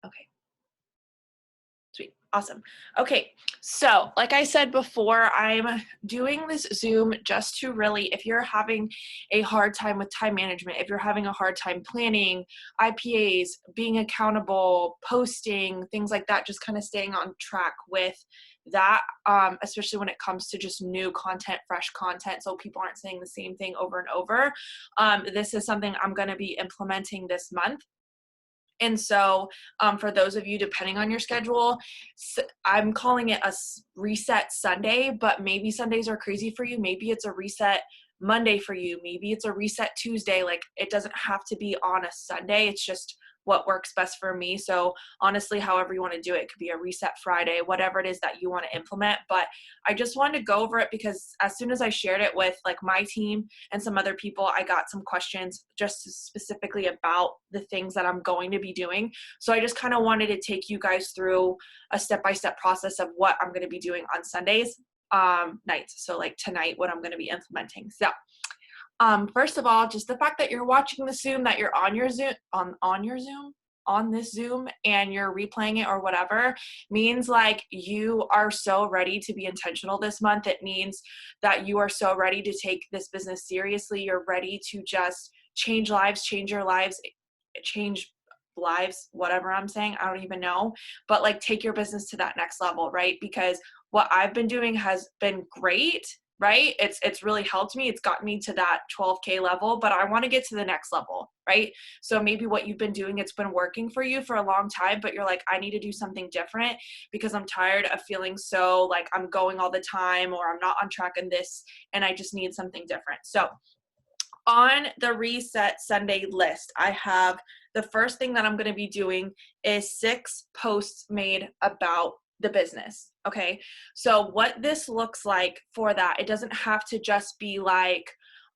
Okay. Sweet. Awesome. Okay. So, like I said before, I'm doing this Zoom just to really, if you're having a hard time with time management, if you're having a hard time planning, IPAs, being accountable, posting, things like that, just kind of staying on track with that, especially when it comes to just new content, fresh content, so people aren't saying the same thing over and over. This is something I'm going to be implementing this month. And so, for those of you, depending on your schedule, I'm calling it a reset Sunday, but maybe Sundays are crazy for you. Maybe it's a reset Monday for you. Maybe it's a reset Tuesday. Like, it doesn't have to be on a Sunday. It's just what works best for me. So honestly, however you want to do it, it could be a reset Friday, whatever it is that you want to implement. But I just wanted to go over it because as soon as I shared it with like my team and some other people, I got some questions just specifically about the things that I'm going to be doing. So I just kind of wanted to take you guys through a step-by-step process of what I'm going to be doing on Sundays nights. So like tonight, what I'm going to be implementing. So first of all, just the fact that you're watching the Zoom, that you're on your Zoom, on your Zoom, on this Zoom, and you're replaying it or whatever, means like you are so ready to be intentional this month. It means that you are so ready to take this business seriously. You're ready to just change lives, change your lives, change lives, whatever I'm saying. I don't even know, but like take your business to that next level, right? Because what I've been doing has been great, right? It's really helped me. It's gotten me to that 12K level, but I want to get to the next level, right? So maybe what you've been doing, it's been working for you for a long time, but you're like, I need to do something different because I'm tired of feeling so like I'm going all the time or I'm not on track in this and I just need something different. So on the Reset Sunday list, I have the first thing that I'm going to be doing is 6 posts made about the business. Okay. So what this looks like for that, it doesn't have to just be like,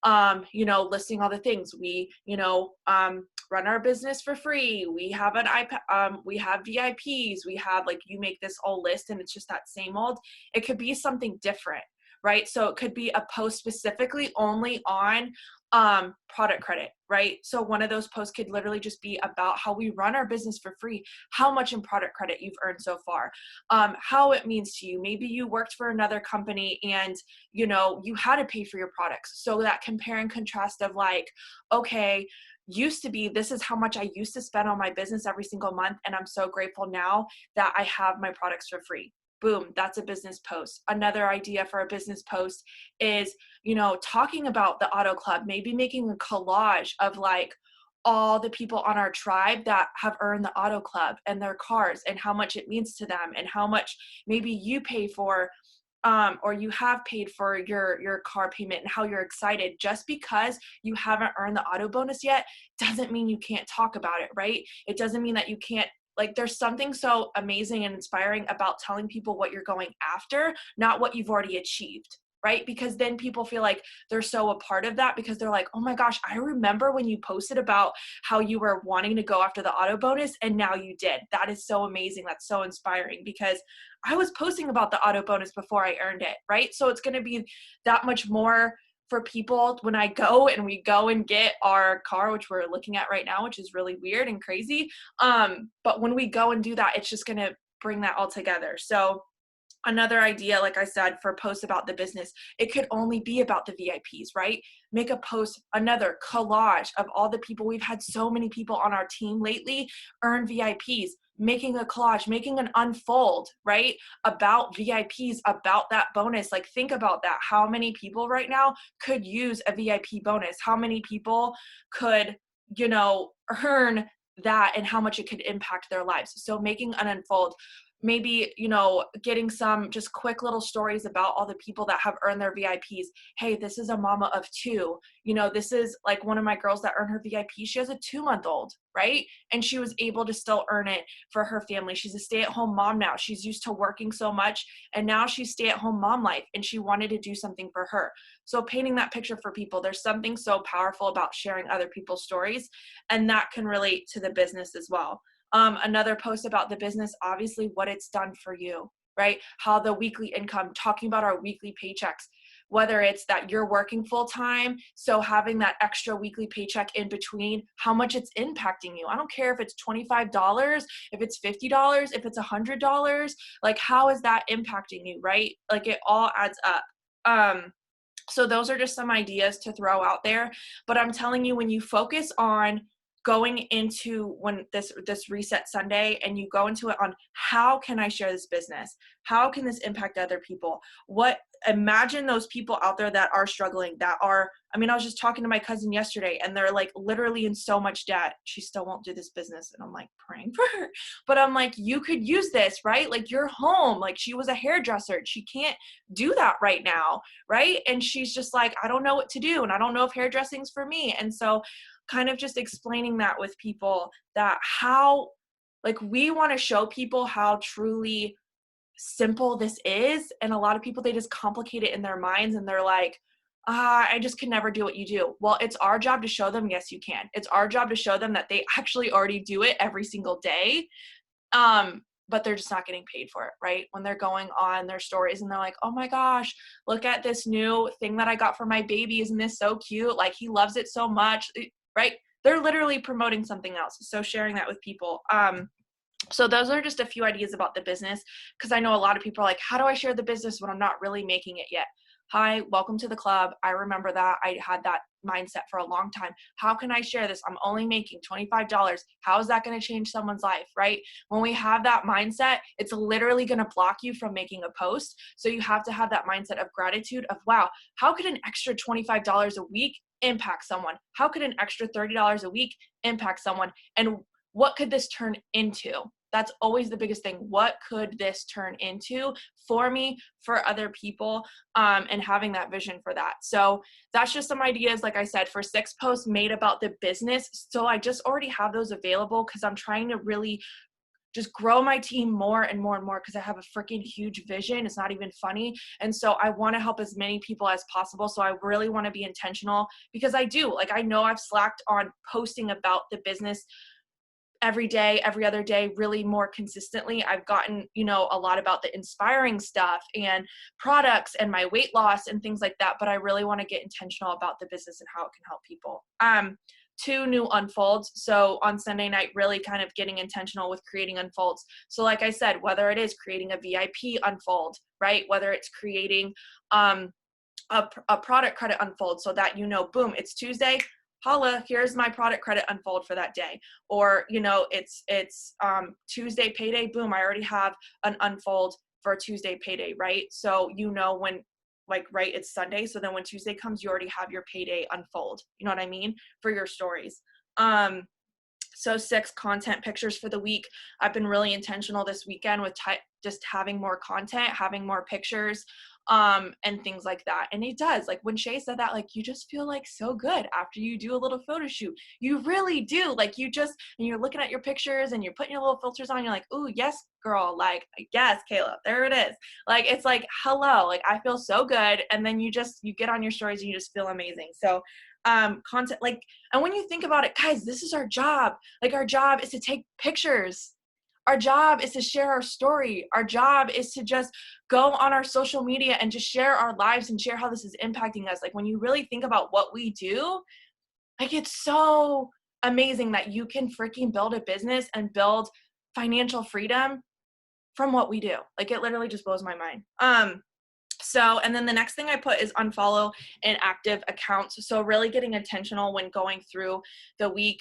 listing all the things we, run our business for free. We have an iPad, we have VIPs, we have like, you make this whole list and it's just that same old. It could be something different, right? So it could be a post specifically only on product credit, right? So one of those posts could literally just be about how we run our business for free, how much in product credit you've earned so far, how it means to you. Maybe you worked for another company and you had to pay for your products. So that compare and contrast of like, okay, used to be, this is how much I used to spend on my business every single month. And I'm so grateful now that I have my products for free. Boom, that's a business post. Another idea for a business post is, talking about the auto club, maybe making a collage of like all the people on our tribe that have earned the auto club and their cars and how much it means to them and how much maybe you pay for or you have paid for your car payment and how you're excited. Just because you haven't earned the auto bonus yet doesn't mean you can't talk about it, right? It doesn't mean that you can't, like, there's something so amazing and inspiring about telling people what you're going after, not what you've already achieved, right? Because then people feel like they're so a part of that because they're like, oh my gosh, I remember when you posted about how you were wanting to go after the auto bonus and now you did. That is so amazing. That's so inspiring because I was posting about the auto bonus before I earned it, right? So it's going to be that much more for people when I go and we go and get our car, which we're looking at right now, which is really weird and crazy. But when we go and do that, it's just going to bring that all together. So another idea, like I said, for posts about the business, it could only be about the VIPs, right? Make a post, another collage of all the people. We've had so many people on our team lately earn VIPs, making a collage, making an unfold, right? About VIPs, about that bonus. Like, think about that. How many people right now could use a VIP bonus? How many people could, earn that and how much it could impact their lives? So making an unfold, maybe, getting some just quick little stories about all the people that have earned their VIPs. Hey, this is a mama of 2. This is like one of my girls that earned her VIP. She has a 2-month-old, right? And she was able to still earn it for her family. She's a stay-at-home mom now. She's used to working so much, and now she's stay-at-home mom life, and she wanted to do something for her. So painting that picture for people, there's something so powerful about sharing other people's stories, and that can relate to the business as well. Another post about the business, obviously what it's done for you, right? How the weekly income, talking about our weekly paychecks. whether it's that you're working full time, so having that extra weekly paycheck in between, how much it's impacting you. I don't care if it's $25, if it's $50, if it's $100, like how is that impacting you, right? Like it all adds up. So those are just some ideas to throw out there. But I'm telling you, when you focus on going into when this reset Sunday and you go into it on how can I share this business? How can this impact other people? Imagine those people out there that are struggling, I was just talking to my cousin yesterday and they're like literally in so much debt. She still won't do this business. And I'm like praying for her, but I'm like, you could use this, right? Like you're home. Like she was a hairdresser. She can't do that right now. Right. And she's just like, I don't know what to do. And I don't know if hairdressing's for me. And so kind of just explaining that with people, that how, like, we want to show people how truly simple this is. And a lot of people, they just complicate it in their minds and they're like, I just can never do what you do. Well, it's our job to show them, yes, you can. It's our job to show them that they actually already do it every single day. But they're just not getting paid for it, right? When they're going on their stories and they're like, oh my gosh, look at this new thing that I got for my baby. Isn't this so cute? Like he loves it so much, right? They're literally promoting something else. So sharing that with people. So those are just a few ideas about the business, because I know a lot of people are like, how do I share the business when I'm not really making it yet? Hi, welcome to the club. I remember that. I had that mindset for a long time. How can I share this? I'm only making $25. How is that going to change someone's life, right? When we have that mindset, it's literally going to block you from making a post. So you have to have that mindset of gratitude of, wow, how could an extra $25 a week impact someone? How could an extra $30 a week impact someone? And what could this turn into? That's always the biggest thing. What could this turn into for me, for other people, and having that vision for that. So that's just some ideas, like I said, for 6 posts made about the business. So I just already have those available because I'm trying to really just grow my team more and more and more, because I have a freaking huge vision. It's not even funny. And so I want to help as many people as possible. So I really want to be intentional, because I do. Like, I know I've slacked on posting about the business every day, every other day, really more consistently. I've gotten, a lot about the inspiring stuff and products and my weight loss and things like that. But I really want to get intentional about the business and how it can help people. 2 new unfolds. So on Sunday night, really kind of getting intentional with creating unfolds. So like I said, whether it is creating a VIP unfold, right? Whether it's creating a product credit unfold, so that, boom, it's Tuesday, holla, here's my product credit unfold for that day. Or, it's Tuesday payday, boom, I already have an unfold for Tuesday payday, right? So, when, right, it's Sunday. So then when Tuesday comes, you already have your payday unfold. You know what I mean? For your stories. So 6 content pictures for the week. I've been really intentional this weekend with just having more content, having more pictures, and things like that. And it does, like when Shay said that, like, you just feel like so good after you do a little photo shoot. You really do. Like, and you're looking at your pictures and you're putting your little filters on. You're like, ooh, yes, girl. Like, yes, Kayla, there it is. Like, it's like, hello, like I feel so good. And then you get on your stories and you just feel amazing. So content, like, and when you think about it, guys, this is our job. Like, our job is to take pictures. Our job is to share our story. Our job is to just go on our social media and just share our lives and share how this is impacting us. Like, when you really think about what we do, like, it's so amazing that you can freaking build a business and build financial freedom from what we do. Like, it literally just blows my mind. So, and then the next thing I put is unfollow inactive accounts. So really getting intentional when going through the week,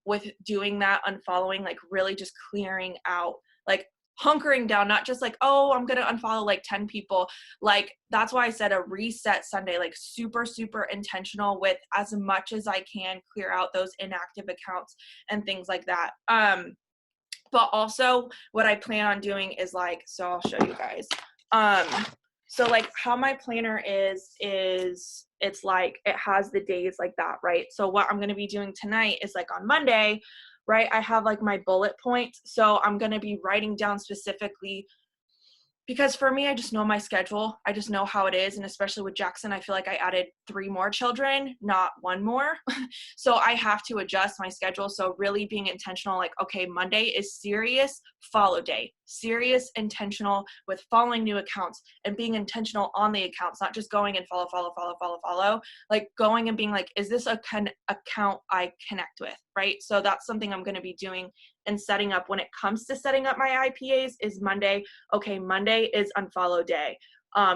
with doing that, unfollowing, like really just clearing out, like hunkering down, not just like, oh, I'm going to unfollow like 10 people. Like, that's why I said a reset Sunday, like super, super intentional with as much as I can clear out those inactive accounts and things like that. But also what I plan on doing is like, so I'll show you guys. So like how my planner is it's like, it has the days like that, right? So what I'm going to be doing tonight is like on Monday, right? I have like my bullet points. So I'm going to be writing down specifically because for me, I just know my schedule. I just know how it is. And especially with Jackson, I feel like I added 3 more children, not 1 more. So I have to adjust my schedule. So really being intentional, like, okay, Monday is serious follow day, serious, intentional with following new accounts and being intentional on the accounts, not just going and follow, like going and being like, is this a account I connect with, right? So that's something I'm going to be doing and setting up when it comes to setting up my IPAs is Monday. Okay, Monday is unfollow day.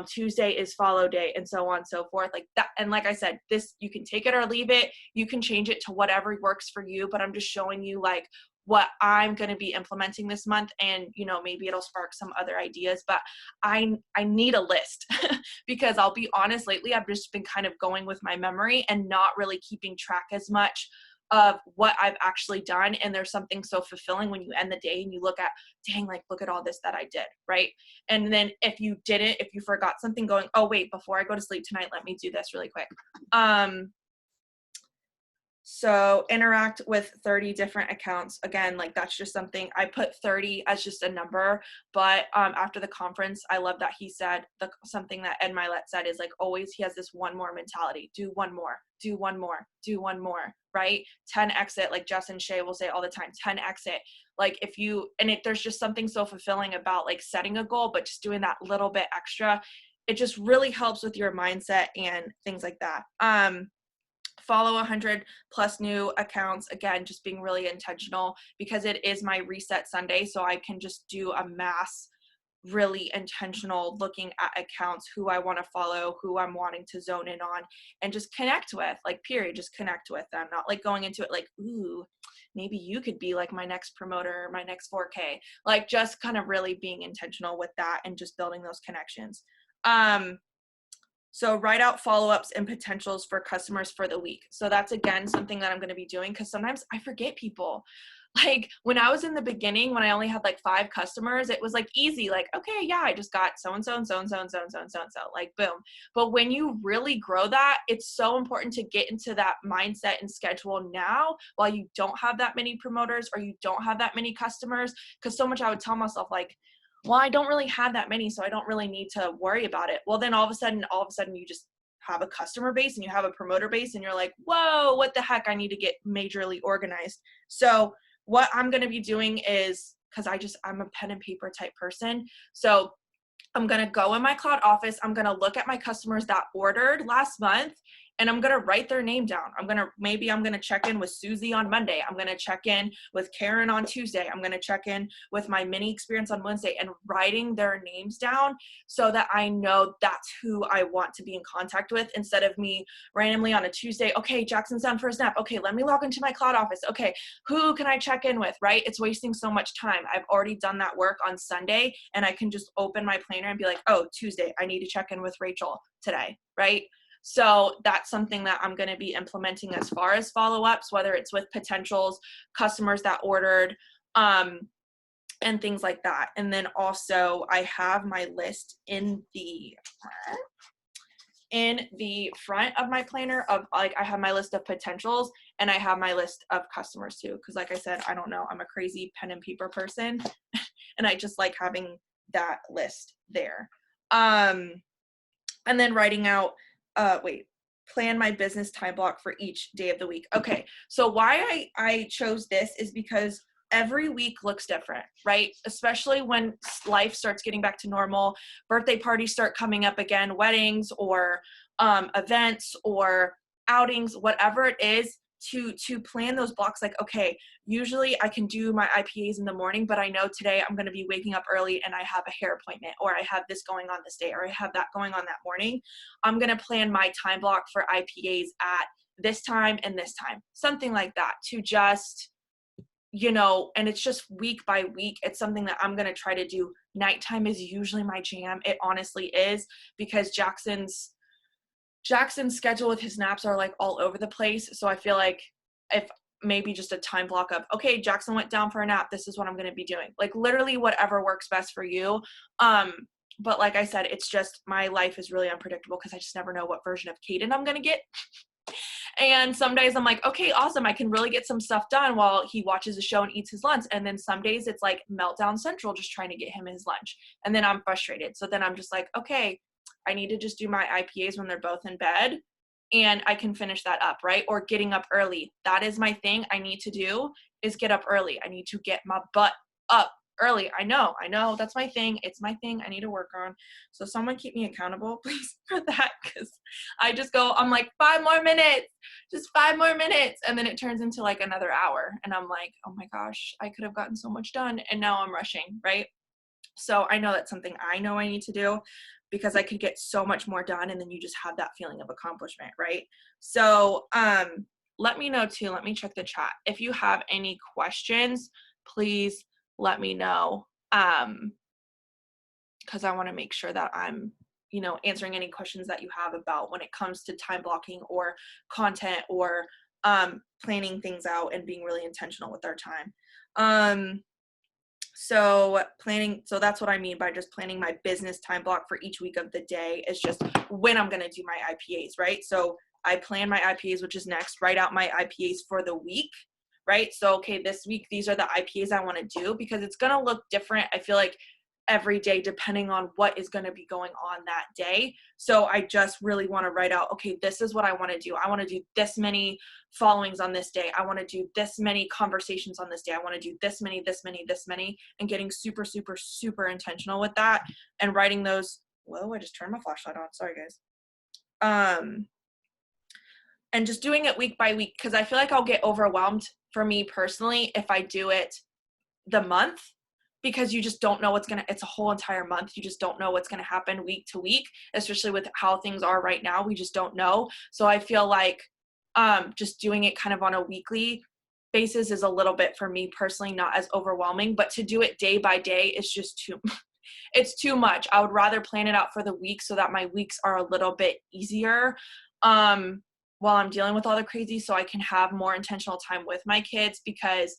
Tuesday is follow day, and so on and so forth, like that. And like I said, this, you can take it or leave it. You can change it to whatever works for you, but I'm just showing you like what I'm going to be implementing this month. And, you know, maybe it'll spark some other ideas, but I need a list because I'll be honest, lately, I've just been kind of going with my memory and not really keeping track as much of what I've actually done. And there's something so fulfilling when you end the day and you look at, dang, like, look at all this that I did, right? And then if you forgot something, going, oh, wait, before I go to sleep tonight, let me do this really quick. So interact with 30 different accounts. Again, like that's just something, I put 30 as just a number, but after the conference, I love that he said something that Ed Milet said is like, always he has this one more mentality, do one more, do one more, do one more, right? 10 exit, like Jess and Shay will say all the time, 10 exit. Like if you, there's just something so fulfilling about like setting a goal, but just doing that little bit extra. It just really helps with your mindset and things like that. Follow 100 plus new accounts. Again, just being really intentional because it is my reset Sunday. So I can just do a mass, really intentional looking at accounts, who I want to follow, who I'm wanting to zone in on, and just connect with, like, period, just connect with them. Not like going into it like, ooh, maybe you could be like my next promoter, my next 4K, like just kind of really being intentional with that and just building those connections. So write out follow-ups and potentials for customers for the week. So that's, again, something that I'm going to be doing because sometimes I forget people. Like when I was in the beginning, when I only had like 5 customers, it was like easy. Like, okay, yeah, I just got so-and-so and so-and-so and so-and-so and so-and-so, like boom. But when you really grow that, it's so important to get into that mindset and schedule now while you don't have that many promoters or you don't have that many customers. Because so much I would tell myself like, well, I don't really have that many, so I don't really need to worry about it. Well, then all of a sudden you just have a customer base and you have a promoter base and you're like, whoa, what the heck? I need to get majorly organized. So what I'm going to be doing is, because I'm a pen and paper type person. So I'm going to go in my cloud office. I'm going to look at my customers that ordered last month and I'm going to write their name down. Maybe I'm going to check in with Susie on Monday. I'm going to check in with Karen on Tuesday. I'm going to check in with my mini experience on Wednesday, and writing their names down so that I know that's who I want to be in contact with, instead of me randomly on a Tuesday, okay, Jackson's down for a snap. Okay, let me log into my cloud office. Okay, who can I check in with, right? It's wasting so much time. I've already done that work on Sunday and I can just open my planner and be like, oh, Tuesday, I need to check in with Rachel today, right? So that's something that I'm going to be implementing as far as follow-ups, whether it's with potentials, customers that ordered, and things like that. And then also I have my list in the front of my planner of, like, I have my list of potentials and I have my list of customers too. Cause like I said, I don't know, I'm a crazy pen and paper person and I just like having that list there. And then writing out, plan my business time block for each day of the week. Okay, so why I chose this is because every week looks different, right? Especially when life starts getting back to normal, birthday parties start coming up again, weddings or events or outings, whatever it is, to plan those blocks. Like, okay, usually I can do my IPAs in the morning, but I know today I'm going to be waking up early and I have a hair appointment, or I have this going on this day, or I have that going on that morning. I'm going to plan my time block for IPAs at this time and this time, something like that, to just, and it's just week by week. It's something that I'm going to try to do. Nighttime is usually my jam. It honestly is, because Jackson's schedule with his naps are like all over the place. So I feel like if maybe just a time block of, okay, Jackson went down for a nap, this is what I'm going to be doing. Like literally whatever works best for you. But like I said, it's just, my life is really unpredictable because I just never know what version of Caden I'm going to get. And some days I'm like, okay, awesome. I can really get some stuff done while he watches a show and eats his lunch. And then some days it's like meltdown central, just trying to get him his lunch. And then I'm frustrated. So then I'm just like, okay, I need to just do my IPAs when they're both in bed and I can finish that up, right? Or getting up early. That is my thing I need to do, is get up early. I need to get my butt up early. I know that's my thing. It's my thing I need to work on. So someone keep me accountable, please, for that, because I'm like, 5 more minutes, just 5 more minutes. And then it turns into like another hour. And I'm like, oh my gosh, I could have gotten so much done. And now I'm rushing, right? So I know that's something I know I need to do, because I could get so much more done. And then you just have that feeling of accomplishment, right? So let me know too. Let me check the chat. If you have any questions, please let me know. Because I want to make sure that I'm, answering any questions that you have about when it comes to time blocking or content or planning things out and being really intentional with our time. So that's what I mean by just planning my business time block for each week of the day, is just when I'm going to do my IPAs, right? So I plan my IPAs, which is next, write out my IPAs for the week, right? So, okay, this week, these are the IPAs I want to do, because it's going to look different, I feel like, every day, depending on what is going to be going on that day. So I just really want to write out, okay, this is what I want to do. I want to do this many followings on this day. I want to do this many conversations on this day. I want to do this many, and getting super, super, super intentional with that and writing those. Whoa, I just turned my flashlight on. Sorry, guys. And just doing it week by week, because I feel like I'll get overwhelmed, for me personally, if I do it the month, because you just don't know it's a whole entire month. You just don't know what's going to happen week to week, especially with how things are right now. We just don't know. So I feel like just doing it kind of on a weekly basis is a little bit, for me personally, not as overwhelming, but to do it day by day is just it's too much. I would rather plan it out for the week so that my weeks are a little bit easier while I'm dealing with all the crazy, so I can have more intentional time with my kids, because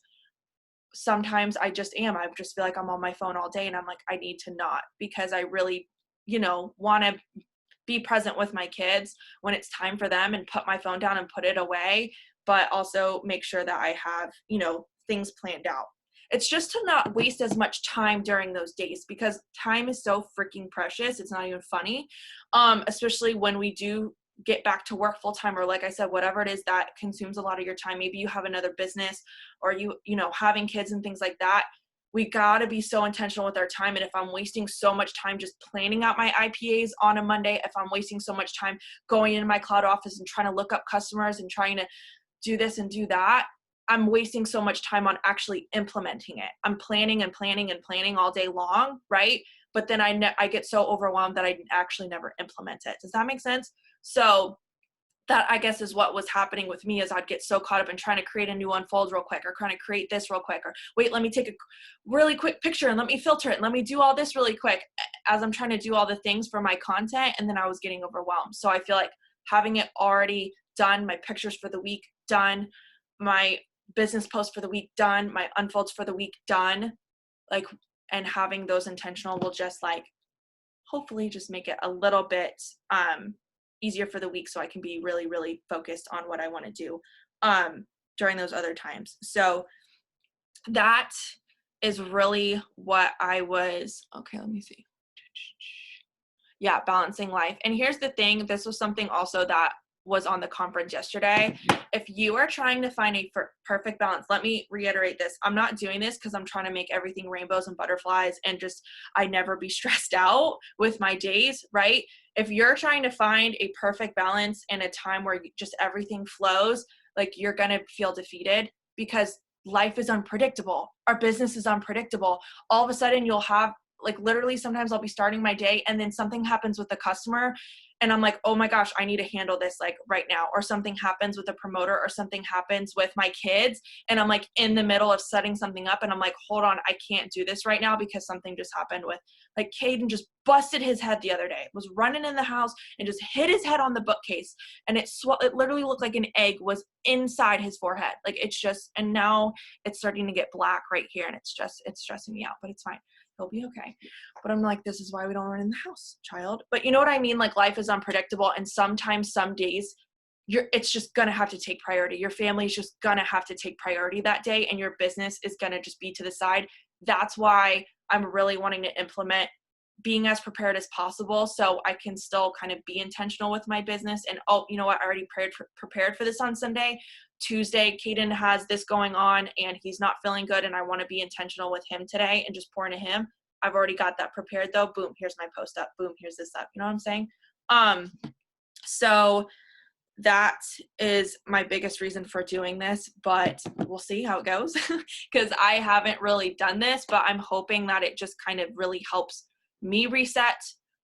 sometimes I just feel like I'm on my phone all day, and I'm like, I need to not, because I really, want to be present with my kids when it's time for them and put my phone down and put it away, but also make sure that I have, things planned out. It's just to not waste as much time during those days, because time is so freaking precious. It's not even funny. Especially when we do get back to work full time, or like I said, whatever it is that consumes a lot of your time. Maybe you have another business, or having kids and things like that. We got to be so intentional with our time. And if I'm wasting so much time just planning out my IPAs on a Monday, if I'm wasting so much time going into my cloud office and trying to look up customers and trying to do this and do that, I'm wasting so much time on actually implementing it. I'm planning and planning and planning all day long, right? But then I get so overwhelmed that I actually never implement it. Does that make sense? So that, I guess, is what was happening with me, is I'd get so caught up in trying to create a new unfold real quick, or trying to create this real quick, or wait, let me take a really quick picture and let me filter it and let me do all this really quick, as I'm trying to do all the things for my content. And then I was getting overwhelmed. So I feel like having it already done, my pictures for the week done, my business post for the week done, my unfolds for the week done, like, and having those intentional will just hopefully just make it a little bit easier for the week, so I can be really, really focused on what I want to do during those other times. So that is really what I was, okay, let me see. Yeah, balancing life. And here's the thing, this was something also that was on the conference yesterday. If you are trying to find a perfect balance, let me reiterate this. I'm not doing this because I'm trying to make everything rainbows and butterflies and just I never be stressed out with my days, right? If you're trying to find a perfect balance in a time where just everything flows, you're going to feel defeated, because life is unpredictable. Our business is unpredictable. All of a sudden you'll have literally, sometimes I'll be starting my day and then something happens with the customer and I'm like, oh my gosh, I need to handle this right now. Or something happens with a promoter, or something happens with my kids. And I'm in the middle of setting something up and I'm like, hold on, I can't do this right now because something just happened with Caden just busted his head the other day, was running in the house and just hit his head on the bookcase. And it literally looked like an egg was inside his forehead. And now it's starting to get black right here. And it's stressing me out, but it's fine. He'll be okay. But I'm like, this is why we don't run in the house, child. But you know what I mean? Life is unpredictable. And sometimes some days it's just going to have to take priority. Your family is just going to have to take priority that day, and your business is going to just be to the side. That's why I'm really wanting to implement being as prepared as possible so I can still kind of be intentional with my business. And oh, you know what? I already prepared for this on Sunday. Tuesday, Caden has this going on and he's not feeling good, and I want to be intentional with him today and just pour into him. I've already got that prepared though. Boom, here's my post up. Boom, here's this up. You know what I'm saying? So that is my biggest reason for doing this, but we'll see how it goes because I haven't really done this, but I'm hoping that it just kind of really helps me reset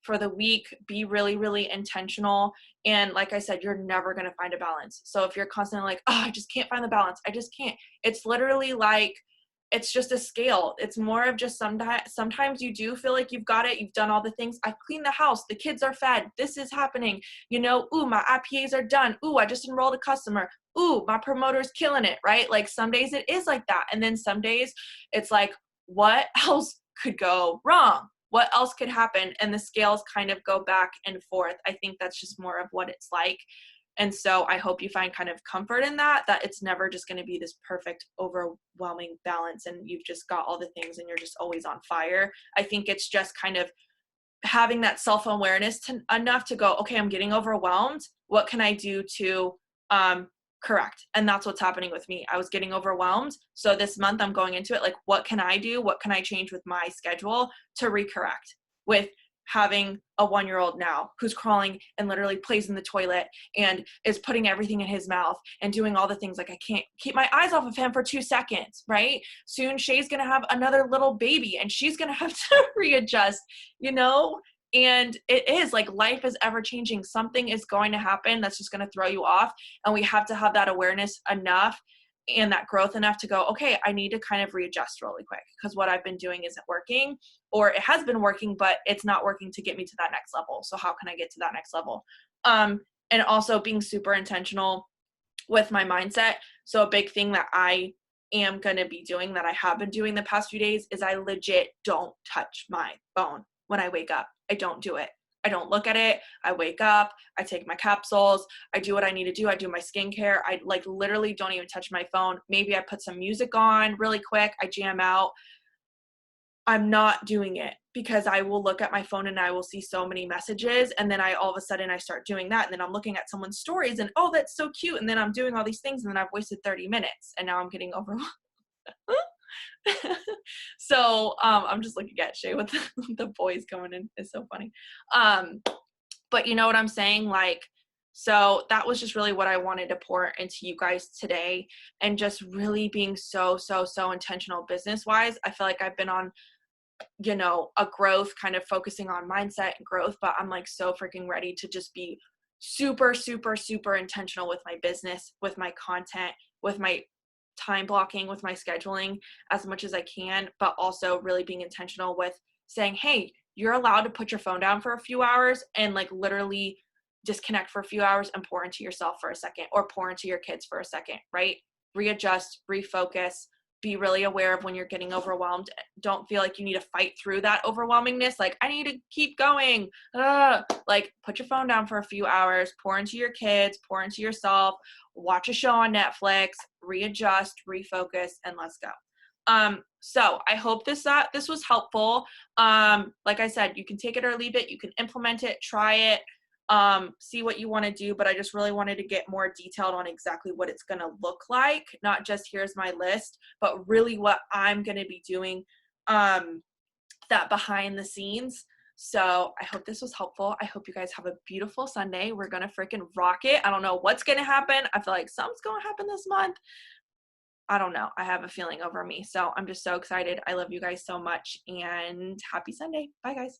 for the week, be really, really intentional. And like I said, you're never going to find a balance. So if you're constantly like, oh, I just can't find the balance, I just can't. It's literally like, it's just a scale. It's more of just sometimes you do feel like you've got it. You've done all the things. I cleaned the house. The kids are fed. This is happening. You know, ooh, my IPAs are done. Ooh, I just enrolled a customer. Ooh, my promoter's killing it, right? Like some days it is like that. And then some days it's like, what else could go wrong? What else could happen? And the scales kind of go back and forth. I think that's just more of what it's like. And so I hope you find kind of comfort in that it's never just going to be this perfect, overwhelming balance and you've just got all the things and you're just always on fire. I think it's just kind of having that self-awareness enough to go, okay, I'm getting overwhelmed. What can I do to correct? And that's what's happening with me. I was getting overwhelmed. So this month I'm going into it like, what can I do? What can I change with my schedule to recorrect with having a 1-year-old now who's crawling and literally plays in the toilet and is putting everything in his mouth and doing all the things. Like I can't keep my eyes off of him for 2 seconds, right? Soon Shay's going to have another little baby and she's going to have to readjust, you know? And it is like life is ever changing. Something is going to happen that's just going to throw you off. And we have to have that awareness enough and that growth enough to go, okay, I need to kind of readjust really quick because what I've been doing isn't working, or it has been working, but it's not working to get me to that next level. So how can I get to that next level? And also being super intentional with my mindset. So a big thing that I am going to be doing that I have been doing the past few days is I legit don't touch my phone when I wake up. I don't do it. I don't look at it. I wake up, I take my capsules, I do what I need to do. I do my skincare. I like literally don't even touch my phone. Maybe I put some music on really quick. I jam out. I'm not doing it because I will look at my phone and I will see so many messages. And then all of a sudden I start doing that. And then I'm looking at someone's stories and, oh, that's so cute. And then I'm doing all these things and then I've wasted 30 minutes and now I'm getting overwhelmed. So I'm just looking at Shay with the boys coming in. It's so funny. But you know what I'm saying? Like, so that was just really what I wanted to pour into you guys today, and just really being so intentional business wise. I feel like I've been on, you know, a growth kind of focusing on mindset and growth, but I'm like so freaking ready to just be super intentional with my business, with my content, with my time blocking, with my scheduling as much as I can, but also really being intentional with saying, hey, you're allowed to put your phone down for a few hours and like literally disconnect for a few hours and pour into yourself for a second, or pour into your kids for a second, right? Readjust, refocus, be really aware of when you're getting overwhelmed. Don't feel like you need to fight through that overwhelmingness. Like, I need to keep going. Like, put your phone down for a few hours, pour into your kids, pour into yourself, watch a show on Netflix, readjust, refocus, and let's go. So I hope this was helpful. Like I said, you can take it or leave it. You can implement it, try it, see what you want to do, but I just really wanted to get more detailed on exactly what it's going to look like. Not just here's my list, but really what I'm going to be doing, that behind the scenes. So I hope this was helpful. I hope you guys have a beautiful Sunday. We're going to freaking rock it. I don't know what's going to happen. I feel like something's going to happen this month. I don't know. I have a feeling over me. So I'm just so excited. I love you guys so much and happy Sunday. Bye guys.